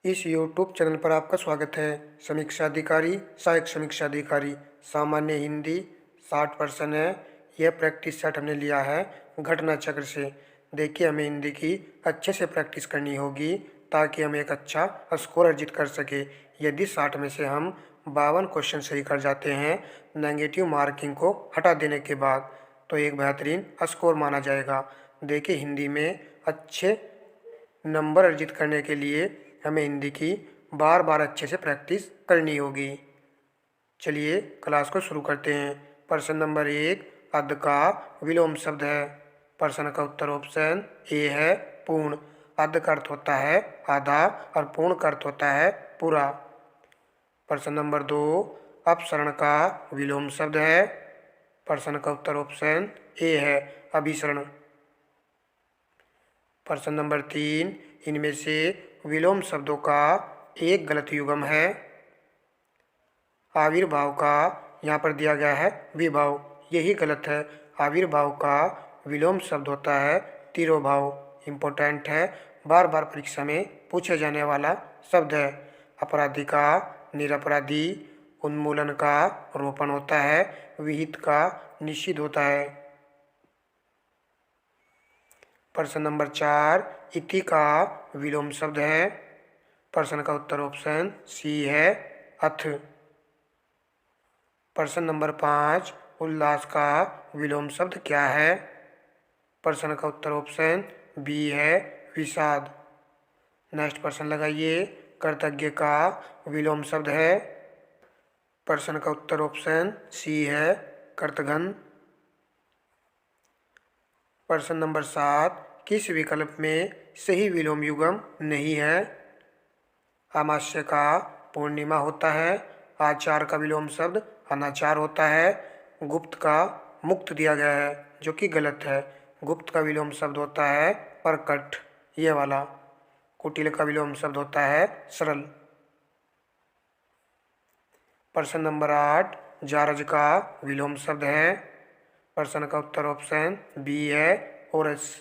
इस YouTube channel पर आपका स्वागत है। समीक्षा अधिकारी, सहायक समीक्षा अधिकारी, सामान्य हिंदी 60% है। यह प्रैक्टिस सेट हमने लिया है घटना चक्र से। देखिए, हमें हिंदी की अच्छे से प्रैक्टिस करनी होगी ताकि हम एक अच्छा स्कोर अर्जित कर सके। यदि 60 में से हम 52 क्वेश्चन सही कर जाते हैं नेगेटिव मार्किंग को हटा देने के बाद, तो एक बेहतरीन स्कोर माना जाएगा। देखिए, हिंदी में अच्छे नंबर अर्जित करने के लिए हमें हिंदी की बार बार अच्छे से प्रैक्टिस करनी होगी। चलिए क्लास को शुरू करते हैं। प्रश्न नंबर 1, अध का विलोम शब्द है। प्रश्न का उत्तर ऑप्शन ए है पूर्ण। अध का अर्थ होता है आधा और पूर्ण का अर्थ होता है पूरा। प्रश्न नंबर 2, अपसरण का विलोम शब्द है। प्रश्न का उत्तर ऑप्शन ए है अभिसरण। प्रश्न नंबर 3, इनमें से विलोम शब्दों का एक गलत युग्म है। आविर्भाव का यहाँ पर दिया गया है विभाव, यही गलत है। आविर्भाव का विलोम शब्द होता है तिरोभाव। इम्पोर्टेंट है, बार बार परीक्षा में पूछे जाने वाला शब्द है। अपराधी का निरपराधी, उन्मूलन का रोपण होता है, विहित का निषिद्ध होता है। प्रश्न नंबर 4, इति का विलोम शब्द है। प्रश्न का उत्तर ऑप्शन सी है अथ। प्रश्न नंबर 5, उल्लास का विलोम शब्द क्या है। प्रश्न का उत्तर ऑप्शन बी है विषाद। नेक्स्ट प्रश्न लगाइए, कृतज्ञ का विलोम शब्द है। प्रश्न का उत्तर ऑप्शन सी है कृतघ्न। प्रश्न नंबर 7, किस विकल्प में सही विलोम युग्म नहीं है। अमावस्या का पूर्णिमा होता है। आचार का विलोम शब्द अनाचार होता है। गुप्त का मुक्त दिया गया है जो कि गलत है। गुप्त का विलोम शब्द होता है प्रकट, ये वाला। कुटिल का विलोम शब्द होता है सरल। प्रश्न नंबर 8, जारज का विलोम शब्द है। प्रश्न का उत्तर ऑप्शन बी है ओरस।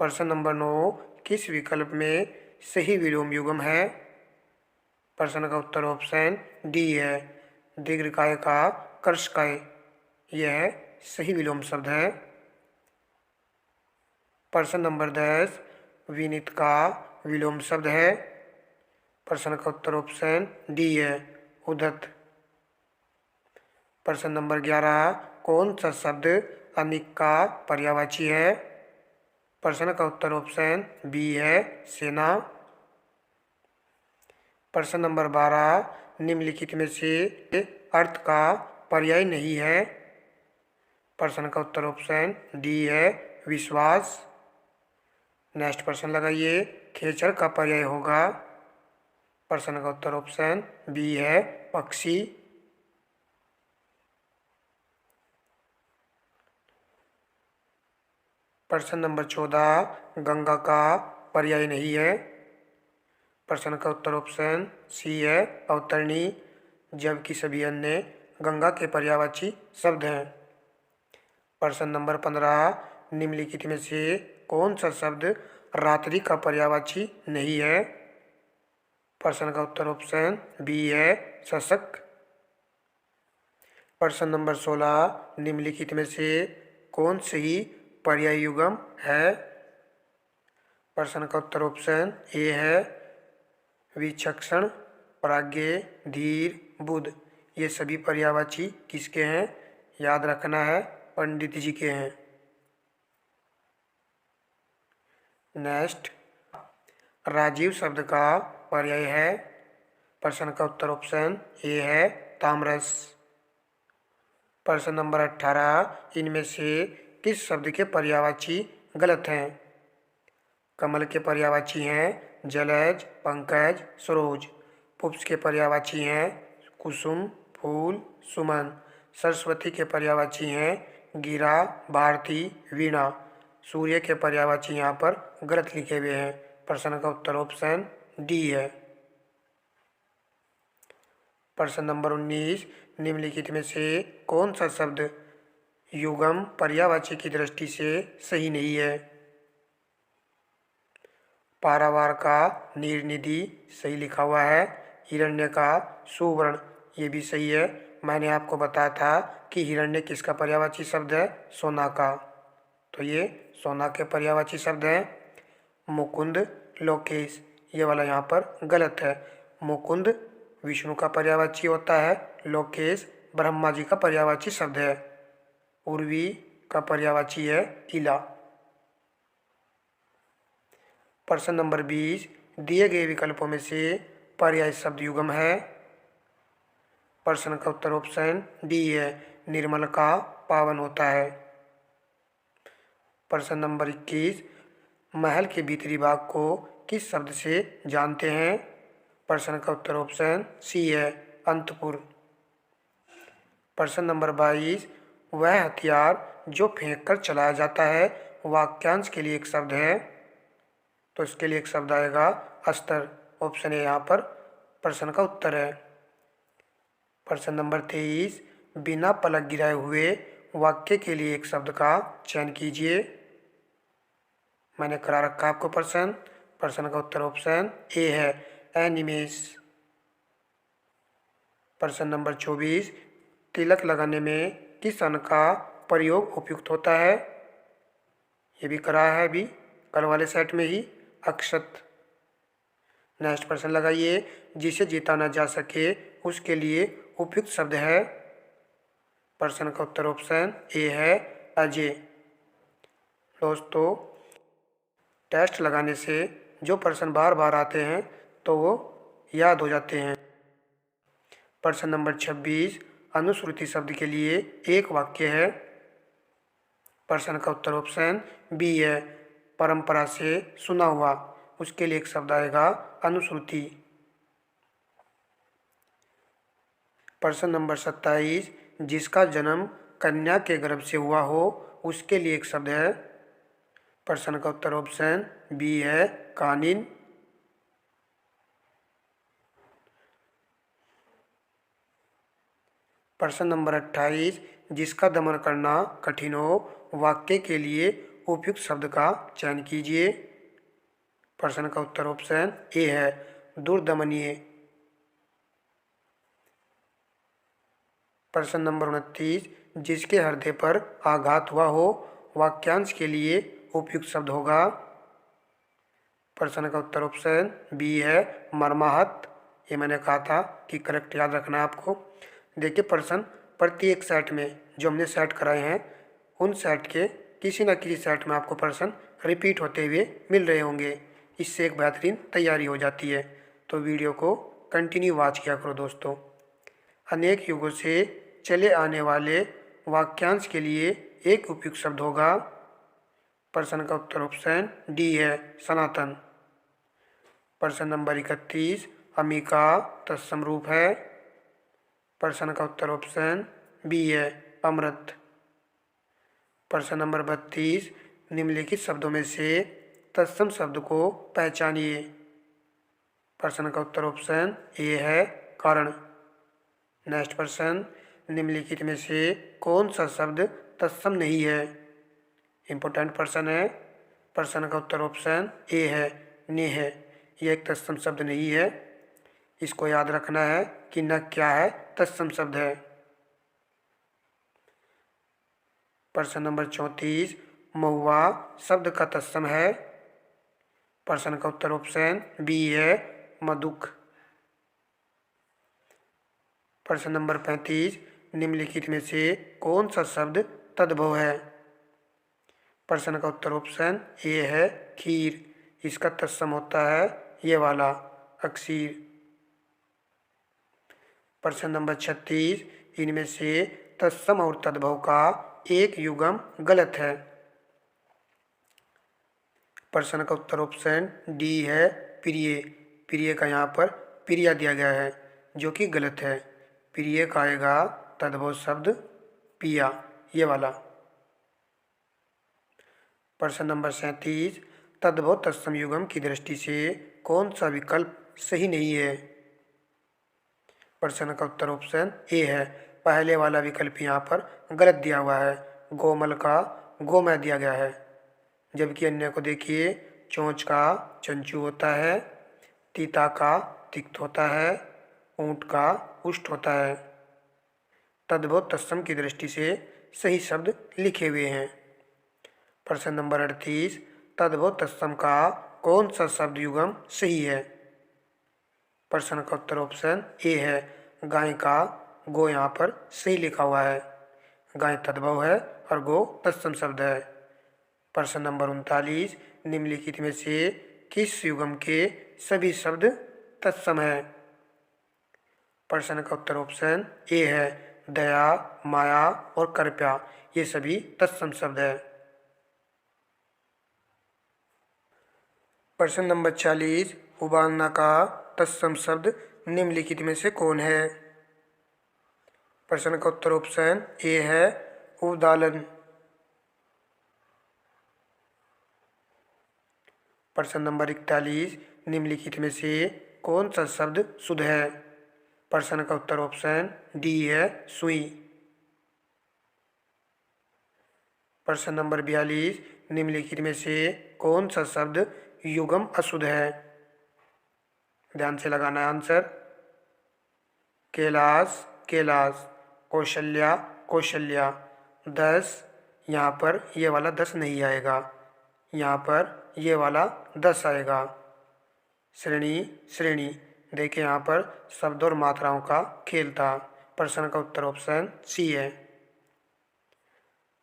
प्रश्न नंबर 9, किस विकल्प में सही विलोम युग्म है। प्रश्न का उत्तर ऑप्शन डी है दीर्घकाय का कर्षकाय, यह सही विलोम शब्द है। प्रश्न नंबर 10, विनीत का विलोम शब्द है। प्रश्न का उत्तर ऑप्शन डी है उद्धत। प्रश्न नंबर 11, कौन सा शब्द अनिक का पर्यायवाची है। प्रश्न का उत्तर ऑप्शन बी है सेना। प्रश्न नंबर 12, निम्नलिखित में से अर्थ का पर्याय नहीं है। प्रश्न का उत्तर ऑप्शन डी है विश्वास। नेक्स्ट प्रश्न लगाइए, खेचर का पर्याय होगा। प्रश्न का उत्तर ऑप्शन बी है पक्षी। प्रश्न नंबर 14, गंगा का पर्याय नहीं है। प्रश्न का उत्तर ऑप्शन सी है अवतरणी, जबकि सभी अन्य गंगा के पर्यायवाची शब्द हैं। प्रश्न नंबर 15, निम्नलिखित में से कौन सा शब्द रात्रि का पर्यायवाची नहीं है। प्रश्न का उत्तर ऑप्शन बी है शशक। प्रश्न नंबर 16, निम्नलिखित में से कौन सही पर्याय युग्म है। प्रश्न का उत्तर ऑप्शन ए है विचक्षण, प्राज्ञ, धीर, बुद्ध। ये सभी पर्यायवाची किसके हैं, याद रखना है पंडित जी के हैं। नेक्स्ट, राजीव शब्द का पर्याय है। प्रश्न का उत्तर ऑप्शन ए है तामरस। प्रश्न नंबर 18, इनमें से किस शब्द के पर्यायवाची गलत हैं। कमल के पर्यायवाची हैं जलज, पंकज, सरोज। पुष्प के पर्यायवाची हैं कुसुम, फूल, सुमन। सरस्वती के पर्यायवाची हैं गिरा, भारती, वीणा। सूर्य के पर्यायवाची यहाँ पर गलत लिखे हुए हैं। प्रश्न का उत्तर ऑप्शन डी है। प्रश्न नंबर 19, निम्नलिखित में से कौन सा शब्द युग्म पर्यायवाची की दृष्टि से सही नहीं है। पारावार का नीरनिधि सही लिखा हुआ है। हिरण्य का सुवर्ण ये भी सही है। मैंने आपको बताया था कि हिरण्य किसका पर्यायवाची शब्द है? सोना का। तो ये सोना के पर्यायवाची शब्द हैं। मुकुंद लोकेश ये वाला यहाँ पर गलत है। मुकुंद विष्णु का पर्यायवाची होता है, लोकेश ब्रह्मा जी का पर्यायवाची शब्द है। उर्वी का पर्यायवाची है इला। प्रश्न नंबर 20, दिए गए विकल्पों में से पर्याय शब्द युग्म है। प्रश्न का उत्तर ऑप्शन डी है, निर्मल का पावन होता है। प्रश्न नंबर 21, महल के भीतरी भाग को किस शब्द से जानते हैं? प्रश्न का उत्तर ऑप्शन सी है, अंतपुर। प्रश्न नंबर 22, वह हथियार जो फेंक कर चलाया जाता है वाक्यांश के लिए एक शब्द है। तो इसके लिए एक शब्द आएगा अस्त्र। ऑप्शन ए यहाँ पर प्रश्न का उत्तर है। प्रश्न नंबर 23, बिना पलक गिराए हुए वाक्य के लिए एक शब्द का चयन कीजिए। मैंने करा रखा आपको प्रश्न। प्रश्न का उत्तर ऑप्शन ए है, एनिमेस। प्रश्न नंबर 24, तिलक लगाने में किस अन्न का प्रयोग उपयुक्त होता है? ये भी करा है अभी कल वाले सेट में ही, अक्षत। नेक्स्ट प्रश्न लगाइए, जिसे जीता न जा सके उसके लिए उपयुक्त शब्द है। प्रश्न का उत्तर ऑप्शन ए है, अजय। दोस्तों, टेस्ट लगाने से जो प्रश्न बार बार आते हैं तो वो याद हो जाते हैं। प्रश्न नंबर 26, अनुश्रुति शब्द के लिए एक वाक्य है। प्रश्न का उत्तर ऑप्शन बी है, परंपरा से सुना हुआ। उसके लिए एक शब्द आएगा अनुश्रुति। प्रश्न नंबर 27, जिसका जन्म कन्या के गर्भ से हुआ हो उसके लिए एक शब्द है। प्रश्न का उत्तर ऑप्शन बी है, कानिन। प्रश्न नंबर 28, जिसका दमन करना कठिन हो वाक्य के लिए उपयुक्त शब्द का चयन कीजिए। प्रश्न का उत्तर ऑप्शन ए है, दुर्दमनीय। प्रश्न नंबर 29, जिसके हृदय पर आघात हुआ हो वाक्यांश के लिए उपयुक्त शब्द होगा। प्रश्न का उत्तर ऑप्शन बी है, मर्माहत। ये मैंने कहा था कि करेक्ट याद रखना है आपको। देखिए, प्रश्न प्रत्येक सेट में जो हमने सेट कराए हैं उन सेट के किसी न किसी सेट में आपको प्रश्न रिपीट होते हुए मिल रहे होंगे। इससे एक बेहतरीन तैयारी हो जाती है। तो वीडियो को कंटिन्यू वॉच किया करो दोस्तों। अनेक युगों से चले आने वाले वाक्यांश के लिए एक उपयुक्त शब्द होगा। प्रश्न का उत्तर ऑप्शन डी है, सनातन। प्रश्न नंबर 31, अमिका तत्सम रूप है। प्रश्न का उत्तर ऑप्शन बी है, अमृत। प्रश्न नंबर 32, निम्नलिखित शब्दों में से तत्सम शब्द को पहचानिए। प्रश्न का उत्तर ऑप्शन ए है, कारण। नेक्स्ट प्रश्न, निम्नलिखित में से कौन सा शब्द तत्सम नहीं है? इंपॉर्टेंट प्रश्न है। प्रश्न का उत्तर ऑप्शन ए है, नेह। यह एक तत्सम शब्द नहीं है। इसको याद रखना है कि न क्या है, तत्सम शब्द है। प्रश्न नंबर 34, महुआ शब्द का तत्सम है। प्रश्न का उत्तर ऑप्शन बी है, मधुक। प्रश्न नंबर 35, निम्नलिखित में से कौन सा शब्द तद्भव है? प्रश्न का उत्तर ऑप्शन ए है, खीर। इसका तत्सम होता है ये वाला, अक्षीर। प्रश्न नंबर 36, इनमें से तत्सम और तद्भव का एक युग्म गलत है। प्रश्न का उत्तर ऑप्शन डी है, प्रिय। प्रिय का यहाँ पर प्रिया दिया गया है जो कि गलत है। प्रिय का आएगा तद्भव शब्द पिया, ये वाला। प्रश्न नंबर 37, तद्भव तत्सम युग्म की दृष्टि से कौन सा विकल्प सही नहीं है? प्रश्न का उत्तर ऑप्शन ए है, पहले वाला विकल्प यहाँ पर गलत दिया हुआ है। गोमल का गोमय दिया गया है। जबकि अन्य को देखिए, चोंच का चंचू होता है, तीता का तिक्त होता है, ऊंट का उष्ट होता है। तद्भव तत्सम की दृष्टि से सही शब्द लिखे हुए हैं। प्रश्न नंबर 38, तद्भव तत्सम का कौन सा शब्द युगम सही है? प्रश्न का उत्तर ऑप्शन ए है, गाय का गो यहाँ पर सही लिखा हुआ है। गाय तद्भव है और गो तत्सम शब्द है। प्रश्न नंबर 39, निम्नलिखित में से किस युगम के सभी शब्द तत्सम है? प्रश्न का उत्तर ऑप्शन ए है, दया, माया और कृपया, ये सभी तत्सम शब्द है। प्रश्न नंबर 40, उबालना का तत्सम शब्द निम्नलिखित में से कौन है? प्रश्न का उत्तर ऑप्शन ए है, उदालन। प्रश्न नंबर 41, निम्नलिखित में से कौन सा शब्द शुद्ध है? प्रश्न का उत्तर ऑप्शन डी है, सुई। प्रश्न नंबर 42, निम्नलिखित में से कौन सा शब्द युगम अशुद्ध है? ध्यान से लगाना है आंसर। कैलाश, कैलाश, कौशल्या, कौशल्या। 10, यहाँ पर ये वाला 10 नहीं आएगा, यहाँ पर ये वाला 10 आएगा। श्रेणी, श्रेणी, देखिए यहाँ पर शब्द और मात्राओं का खेल था। प्रश्न का उत्तर ऑप्शन सी है।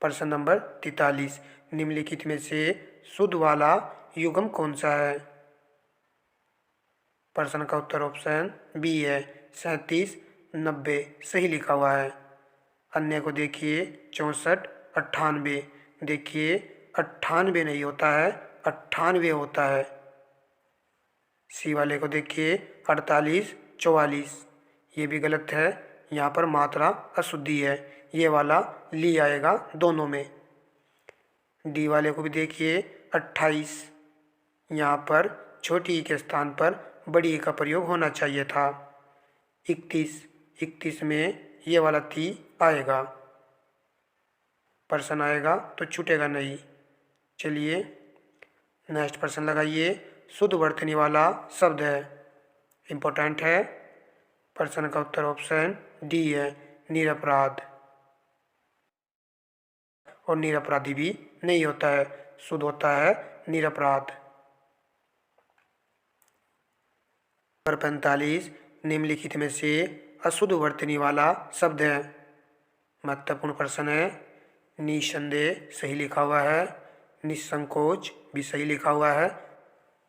प्रश्न नंबर 43, निम्नलिखित में से शुद्ध वाला युगम कौन सा है? प्रश्न का उत्तर ऑप्शन बी है, 37, 90, सही लिखा हुआ है। अन्य को देखिए, 64, 98, देखिए 98 नहीं होता है, 98 होता है। सी वाले को देखिए, 48, 44, ये भी गलत है, यहाँ पर मात्रा अशुद्धि है, ये वाला ली आएगा दोनों में। डी वाले को भी देखिए, 28, यहाँ पर छोटी ई के स्थान पर बड़ी ई का प्रयोग होना चाहिए था। 31, 31 में ये वाला ती आएगा, पर्सन आएगा तो छूटेगा नहीं। चलिए नेक्स्ट प्रश्न लगाइए। शुद्ध वर्तनी वाला शब्द है, इम्पोर्टेंट है। प्रश्न का उत्तर ऑप्शन डी है, निरपराध। और निरपराधी भी नहीं होता है, शुद्ध होता है निरपराध। नंबर 45, निम्नलिखित में से अशुद्ध वर्तनी वाला शब्द है। महत्वपूर्ण प्रश्न है। निसंदेह सही लिखा हुआ है, निसंकोच भी सही लिखा हुआ है,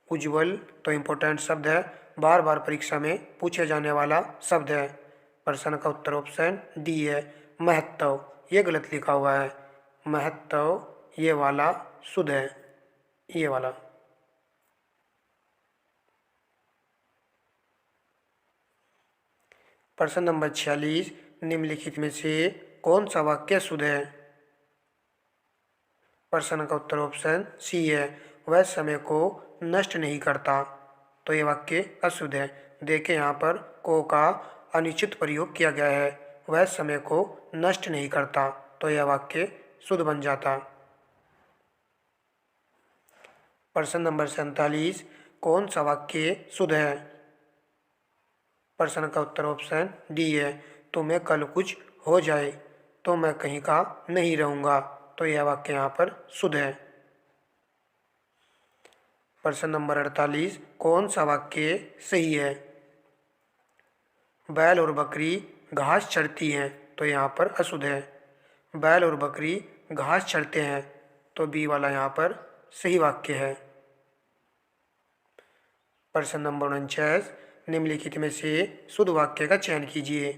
उज्ज्वल तो इम्पोर्टेंट शब्द है, बार बार परीक्षा में पूछे जाने वाला शब्द है। प्रश्न का उत्तर ऑप्शन डी है, महत्व, ये गलत लिखा हुआ है। महत्व ये वाला शुद्ध है, ये वाला। प्रश्न नंबर 46, निम्नलिखित में से कौन सा वाक्य शुद्ध है? प्रश्न का उत्तर ऑप्शन सी है, वह समय को नष्ट नहीं करता, तो ये वाक्य अशुद्ध है। देखें यहाँ पर को का अनुचित प्रयोग किया गया है, वह समय को नष्ट नहीं करता, तो यह वाक्य शुद्ध बन जाता। प्रश्न नंबर 47, कौन सा वाक्य शुद्ध है? प्रश्न का उत्तर ऑप्शन डी है, तुम्हें कल कुछ हो जाए तो मैं कहीं का नहीं रहूँगा, तो यह वाक्य यहाँ पर शुद्ध है। प्रश्न नंबर 48, कौन सा वाक्य सही है? बैल और बकरी घास चरती हैं, तो यहाँ पर अशुद्ध है। बैल और बकरी घास चरते हैं, तो बी वाला यहाँ पर सही वाक्य है। प्रश्न नंबर 49, निम्नलिखित में से शुद्ध वाक्य का चयन कीजिए।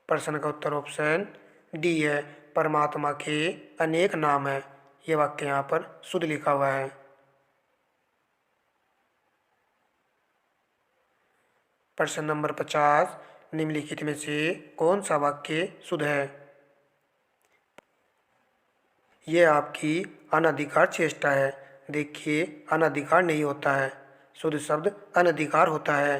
प्रश्न का उत्तर ऑप्शन डी है, परमात्मा के अनेक नाम हैं, ये वाक्य यहाँ पर शुद्ध लिखा हुआ है। प्रश्न नंबर 50, निम्नलिखित में से कौन सा वाक्य शुद्ध है? ये आपकी अनधिकार चेष्टा है। देखिए अनधिकार नहीं होता है, शुद्ध शब्द अनधिकार होता है।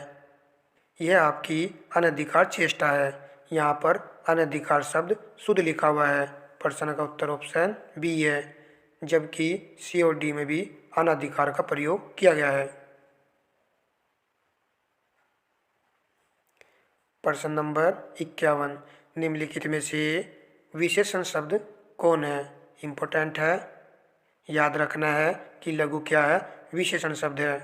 यह आपकी अनधिकार चेष्टा है, यहाँ पर अनधिकार शब्द शुद्ध लिखा हुआ है। प्रश्न का उत्तर ऑप्शन बी है, जबकि सी और डी में भी अनाधिकार का प्रयोग किया गया है। प्रश्न नंबर 51, निम्नलिखित में से विशेषण शब्द कौन है? इम्पोर्टेंट है, याद रखना है कि लघु क्या है, विशेषण शब्द है।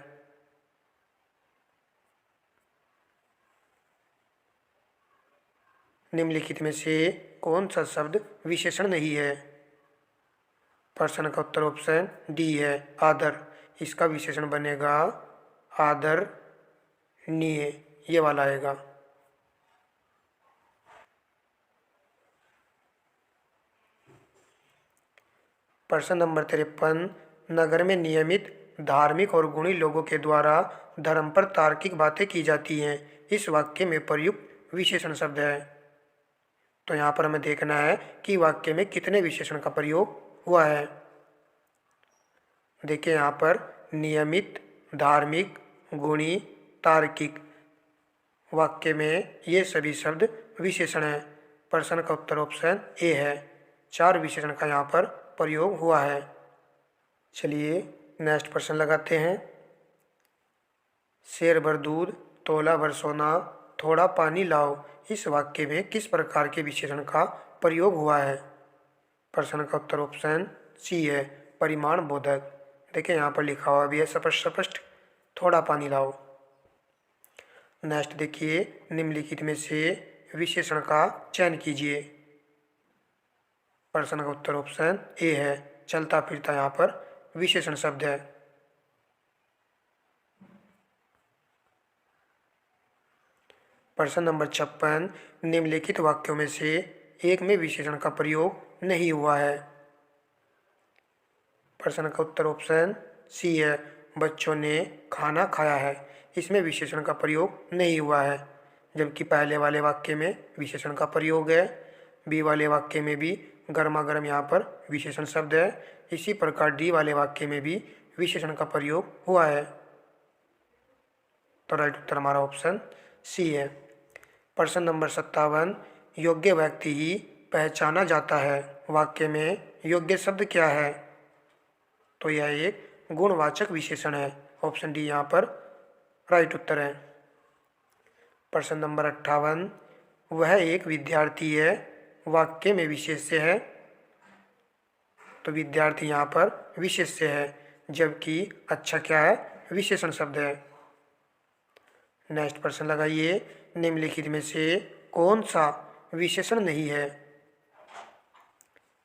निम्नलिखित में से कौन सा शब्द विशेषण नहीं है? प्रश्न का उत्तर ऑप्शन डी है, आदर। इसका विशेषण बनेगा आदरणीय, ये वाला आएगा। प्रश्न नंबर 53, नगर में नियमित धार्मिक और गुणी लोगों के द्वारा धर्म पर तार्किक बातें की जाती हैं। इस वाक्य में प्रयुक्त विशेषण शब्द है। तो यहाँ पर हमें देखना है कि वाक्य में कितने विशेषण का प्रयोग हुआ है। देखिए यहाँ पर नियमित, धार्मिक, गुणी, तार्किक, वाक्य में ये सभी शब्द विशेषण हैं। प्रश्न का उत्तर ऑप्शन ए है, 4 विशेषण का यहाँ पर प्रयोग हुआ है। चलिए नेक्स्ट प्रश्न लगाते हैं। शेर भर दूध, तोला भर सोना, थोड़ा पानी लाओ, इस वाक्य में किस प्रकार के विशेषण का प्रयोग हुआ है? प्रश्न का उत्तर ऑप्शन सी है, परिमाण बोधक। देखिए यहाँ पर लिखा हुआ भी है स्पष्ट, थोड़ा पानी लाओ। नेक्स्ट देखिए, निम्नलिखित में से विशेषण का चयन कीजिए। प्रश्न का उत्तर ऑप्शन ए है, चलता फिरता यहाँ पर विशेषण शब्द है। प्रश्न नंबर 56, निम्नलिखित वाक्यों में से एक में विशेषण का प्रयोग नहीं हुआ है। प्रश्न का उत्तर ऑप्शन सी है, बच्चों ने खाना खाया है, इसमें विशेषण का प्रयोग नहीं हुआ है। जबकि पहले वाले वाक्य में विशेषण का प्रयोग है, बी वाले वाक्य में भी गर्मा गर्म यहाँ पर विशेषण शब्द है। इसी प्रकार डी वाले वाक्य में भी विशेषण का प्रयोग हुआ है। तो राइट उत्तर हमारा ऑप्शन सी है। प्रश्न नंबर 57, योग्य व्यक्ति ही पहचाना जाता है, वाक्य में योग्य शब्द क्या है? तो यह एक गुणवाचक विशेषण है। ऑप्शन डी यहाँ पर राइट उत्तर है। प्रश्न नंबर 58, वह एक विद्यार्थी है, वाक्य में विशेष्य है। तो विद्यार्थी यहाँ पर विशेष्य है, जबकि अच्छा क्या है, विशेषण शब्द है। नेक्स्ट प्रश्न लगाइए, निम्नलिखित में से कौन सा विशेषण नहीं है?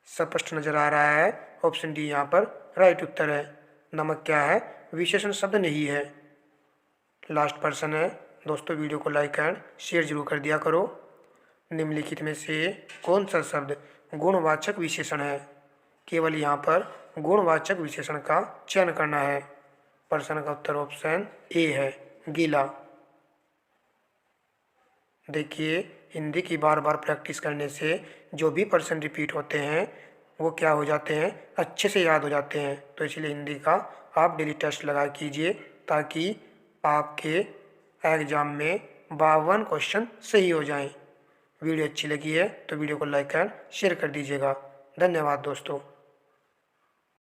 स्पष्ट नजर आ रहा है, ऑप्शन डी यहाँ पर राइट उत्तर है। नमक क्या है, विशेषण शब्द नहीं है। लास्ट प्रश्न है दोस्तों, वीडियो को लाइक एंड शेयर जरूर कर दिया करो। निम्नलिखित में से कौन सा शब्द गुणवाचक विशेषण है? केवल यहाँ पर गुणवाचक विशेषण का चयन करना है। प्रश्न का उत्तर ऑप्शन ए है, गीला। देखिए हिंदी की बार बार प्रैक्टिस करने से जो भी पर्सन रिपीट होते हैं वो क्या हो जाते हैं, अच्छे से याद हो जाते हैं। तो इसलिए हिंदी का आप डेली टेस्ट लगा कीजिए, ताकि आपके एग्ज़ाम में 52 क्वेश्चन सही हो जाएं। वीडियो अच्छी लगी है तो वीडियो को लाइक एंड शेयर कर दीजिएगा। धन्यवाद दोस्तों।